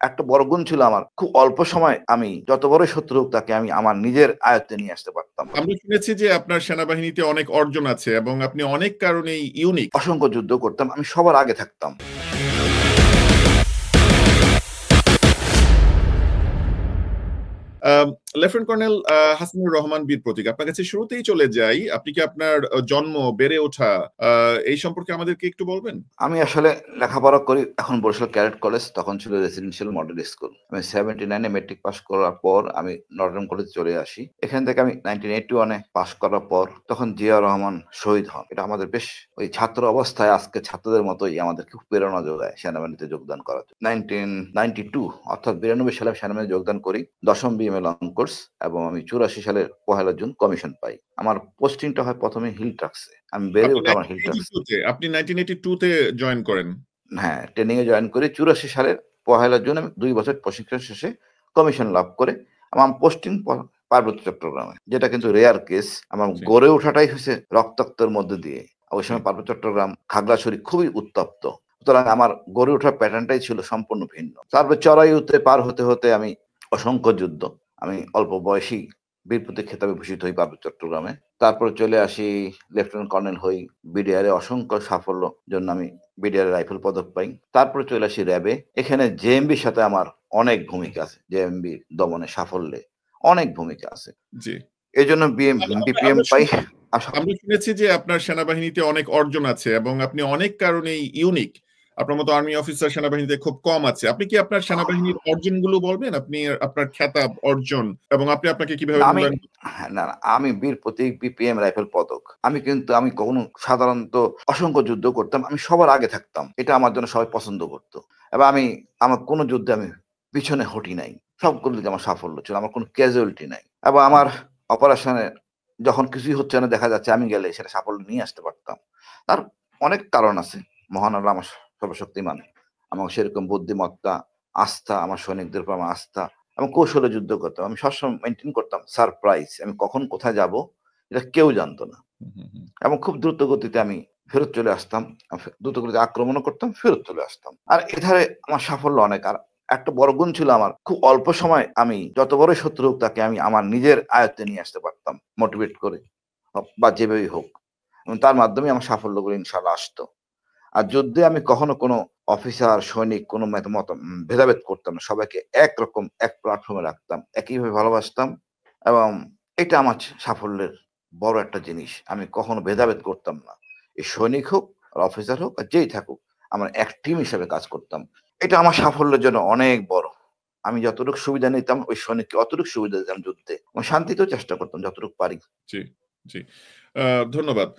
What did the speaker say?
একটা বড় গুণ ছিল আমার, খুব অল্প সময় আমি যত বড়ই শত্রু হোক তাকে আমি আমার নিজের আয়ত্তে নিয়ে আসতে পারতাম। আমরা শুনেছি যে আপনার সেনাবাহিনীতে অনেক অর্জন আছে এবং আপনি অনেক কারণেই ইউনিক। অসংখ্য যুদ্ধ করতাম, আমি সবার আগে থাকতাম। লেফটেন্যান্ট কর্নেল হাসানুর রহমান বীর প্রতীক, আপনার কাছে শুরুতেই চলে যাই। আপনি কি আপনার জন্ম, বেড়ে ওঠা এই সম্পর্কে আমাদেরকে একটু বলবেন? আমি আসলে লেখাপড়া করি এখন বরিশাল ক্যাডেট কলেজ, তখন ছিল রেসিডেন্সিয়াল মডেল স্কুল। আমি 79 মেট্রিক পাস করার পর আমি নটরডেম কলেজে চলে আসি। এখান থেকে আমি 1981 পাস করার পর তখন জিয়া রহমান শহীদ হন। এটা আমাদের বেশ ওই ছাত্র অবস্থায় আজকে ছাত্রদের মতোই আমাদেরকে খুব প্রেরণা যোগায় সেনাবাহিনীতে যোগদান করার জন্য। 1992 অর্থাৎ 92 সালে আমি সেনাবাহিনীতে যোগদান করি 10ম বিএমএ লং কোর্স, এবং আমি 84 সালের 1 জুন কমিশন পাই। আমার পোস্টিংটা হয় প্রথমে হিল ট্রাক্সে। আমি বেড়ে উঠে আমার হিল ট্রাক্স। আপনি 1982 তে জয়েন করেন? হ্যাঁ, ট্রেনিং এ জয়েন করি 84 সালের 1 জুন। আমি 2 বছর প্রশিক্ষণ শেষে কমিশন লাভ করে আমার পোস্টিং পার্বত্য চট্টগ্রামে, যেটা কিন্তু রেয়ার কেস। আমার গড়ে ওঠাটাই হয়েছে রক্তাক্তের মধ্যে দিয়ে। ওই সময় পার্বত্য চট্টগ্রাম, খাগড়াছড়ি খুবই উত্তপ্ত, সুতরাং আমার গড়ে ওঠার প্যাটার্নটাই ছিল সম্পূর্ণ ভিন্ন। তারপর চড়াইউতে পার হতে হতে আমি অসংখ্য যুদ্ধ, আমি অল্প বয়সী বীর প্রতীক খেতাবে ভূষিত হই পার্বত্য চট্টগ্রামে। তারপরে চলে আসি, লেফটেন্যান্ট কর্নেল হই। বিডিআরে অসংখ্য সাফল্য জন্য আমি বিডিআর রাইফেল পদক পাই। তারপরে চলে আসি র্যাবে। এখানে জেএমবির সাথে আমার অনেক ভূমিকা আছে, জেএমবি দমনে সাফল্যে অনেক ভূমিকা আছে। জি, এই জন্য বিপিএম পাই। আমরা শুনেছি যে আপনার সেনাবাহিনীতে অনেক অর্জন আছে এবং আপনি অনেক কারণেই ইউনিক। আপনার মতো আর্মি অফিসার সেনাবাহিনীতে খুব কম আছে। আপনি কি আপনার সেনাবাহিনীর অর্জনগুলো বলবেন? আপনি আপনার খেতাব, অর্জন এবং আপনি আপনাকে কিভাবে আমি মূল্যায়ন? না, আমি বীর প্রতীক, বিপিএম রাইফেল পদক। আমি কখনো সাধারণত অসংখ্য যুদ্ধ করতাম, আমি সবার আগে থাকতাম। এটা আমার জন্য সবাই পছন্দ করত। এবং আমার কোনো যুদ্ধে আমি পিছনে হটি নাই। সবগুলোতে আমার সাফল্য ছিল, আমার কোনো ক্যাজুয়ালিটি নাই। এবং আমার অপারেশনে যখন কিছুই হচ্ছে না, দেখা যাচ্ছে আমি গেলে সেটা সাফল্য নিয়ে আসতে পারতাম। তার অনেক কারণ আছে। মহান আল্লাহ আমার সর্বশক্তিমান, আমার সেরকম বুদ্ধিমত্তা, আস্থা, আমার সৈনিকদের উপর আমার আস্থা এবং কৌশলে যুদ্ধ করতাম। আমি সবসময় মেনটেন করতাম সারপ্রাইজ। আমি কখন কোথায় যাব এটা কেউ জানতো না। এবং খুব দ্রুত গতিতে আমি ফেরত চলে আসতাম। দ্রুত গতিতে আক্রমণও করতাম, ফেরত চলে আসতাম। আর এধারে আমার সাফল্য অনেক। আর একটা বড় গুণ ছিল আমার, খুব অল্প সময় আমি যত বড়ই শত্রু হোক তাকে আমি আমার নিজের আয়ত্তে নিয়ে আসতে পারতাম, মোটিভেট করে বা যেভাবেই হোক। এবং তার মাধ্যমে আমার সাফল্যগুলো ইনশাআল্লাহ আসতো। আর যুদ্ধে আমি কখনো কোনো অফিসার, সৈনিক কোনো ভেদাভেদ করতাম না। সবাইকে একরকম এক প্ল্যাটফর্মে রাখতাম। একইভাবে ভালোবাসতাম, এবং এটা আমার সাফল্যের বড় একটা জিনিস। আমি কখনো ভেদাভেদ করতাম না। এই সৈনিক হোক আর অফিসার হোক আর যেই থাকুক, আমরা এক টিম হিসেবে কাজ করতাম। এটা আমার সাফল্যের জন্য অনেক বড়। আমি যতটুকু সুবিধা নিতাম ওই সৈনিককে অতটুকু সুবিধা দিতাম যুদ্ধে। এবং শান্তিতেও চেষ্টা করতাম যতটুকু পারি। জি, জি। ধন্যবাদ।